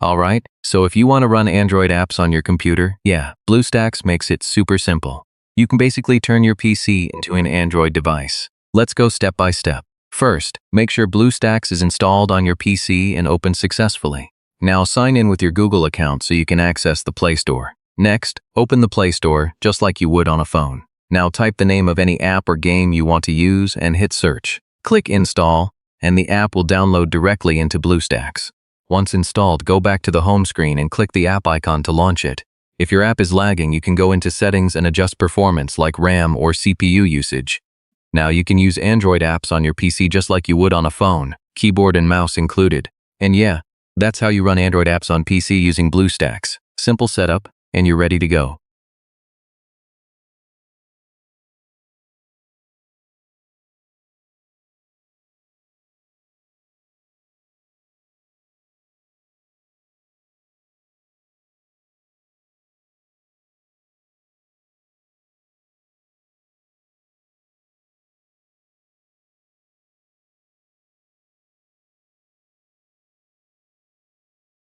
Alright, so if you want to run Android apps on your computer, BlueStacks makes it super simple. You can basically turn your PC into an Android device. Let's go step by step. First, make sure BlueStacks is installed on your PC and opened successfully. Now sign in with your Google account so you can access the Play Store. Next, open the Play Store just like you would on a phone. Now type the name of any app or game you want to use and hit search. Click Install, and the app will download directly into BlueStacks. Once installed, go back to the home screen and click the app icon to launch it. If your app is lagging, you can go into settings and adjust performance like RAM or CPU usage. Now you can use Android apps on your PC just like you would on a phone, keyboard and mouse included. And that's how you run Android apps on PC using BlueStacks. Simple setup, and you're ready to go.